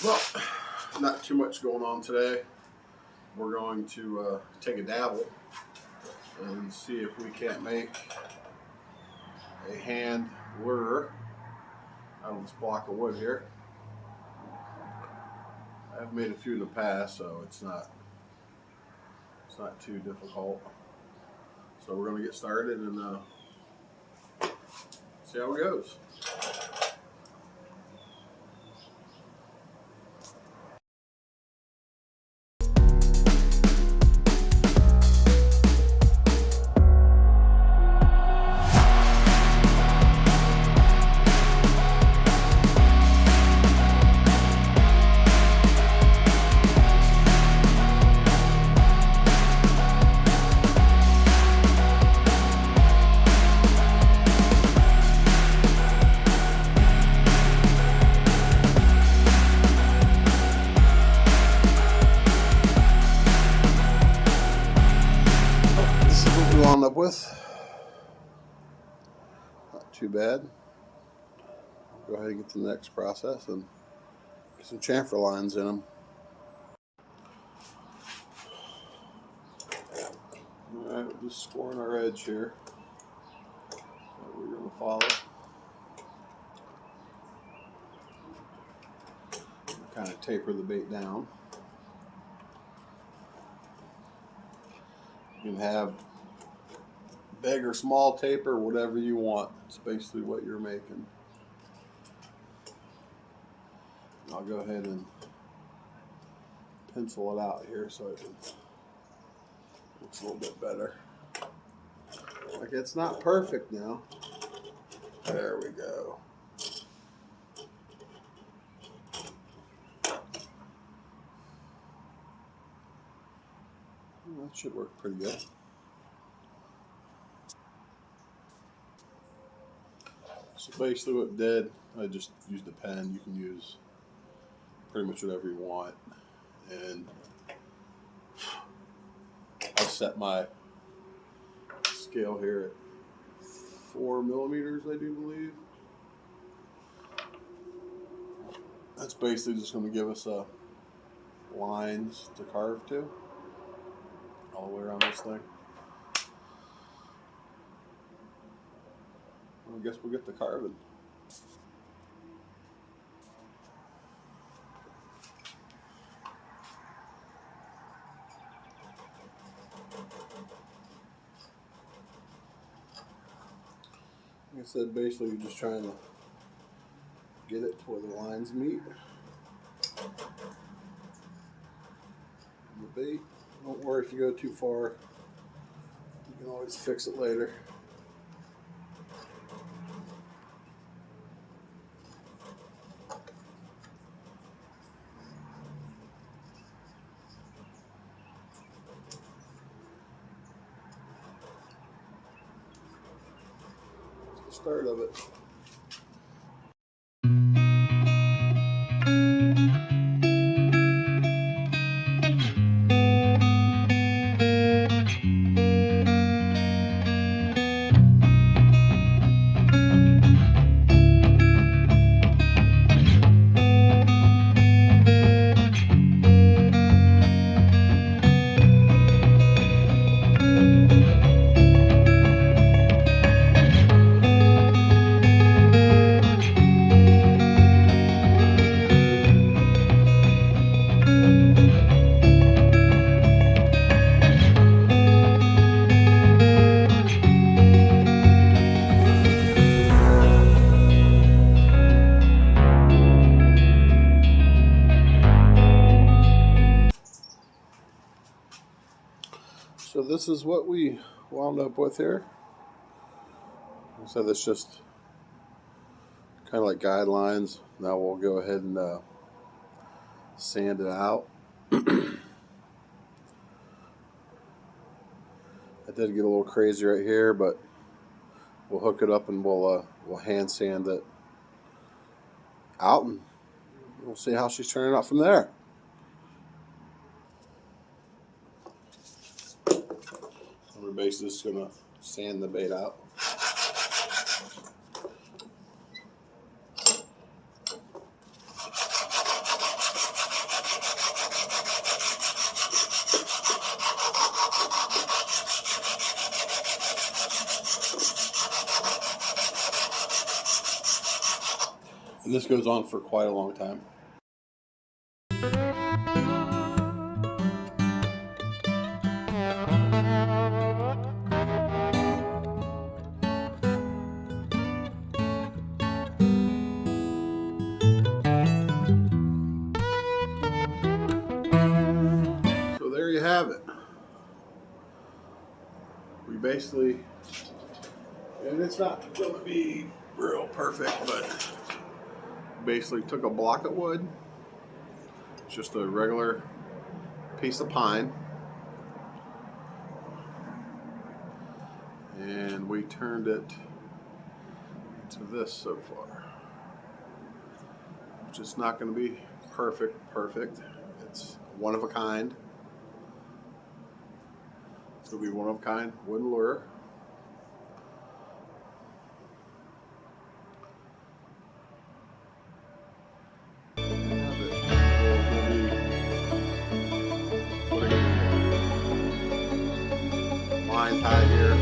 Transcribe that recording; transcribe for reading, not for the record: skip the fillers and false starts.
Well, not too much going on today. We're going to take a dabble and see if we can't make a hand lure out of this block of wood here. I've made a few in the past, so it's not too difficult. So we're going to get started and see how it goes. Wound up with. Not too bad. Go ahead and get to the next process and get some chamfer lines in them. Alright, we're just scoring our edge here. That we're going to follow. Kind of taper the bait down. You can have big or small taper, whatever you want. It's basically what you're making. I'll go ahead and pencil it out here so it looks a little bit better. Like, it's not perfect now. There we go. That should work pretty good. So basically what it did, I just used a pen. You can use pretty much whatever you want. And I set my scale here at 4 millimeters, I do believe. That's basically just going to give us lines to carve to all the way around this thing. I guess we'll get the carving. Like I said, basically you're just trying to get it to where the lines meet. The bait, don't worry if you go too far. You can always fix it later. Start of it. So this is what we wound up with here. So that's just kind of like guidelines. Now we'll go ahead and sand it out. I did get a little crazy right here, but we'll hook it up and we'll hand sand it out, and we'll see how she's turning out from there. We're basically just going to sand the bait out. And this goes on for quite a long time. So there you have it. We basically, and it's not going to be real perfect, but basically took a block of wood, just a regular piece of pine, and we turned it to this so far, which is not going to be perfect. It's one of a kind. It's going to be one of a kind wooden lure. Line tie here.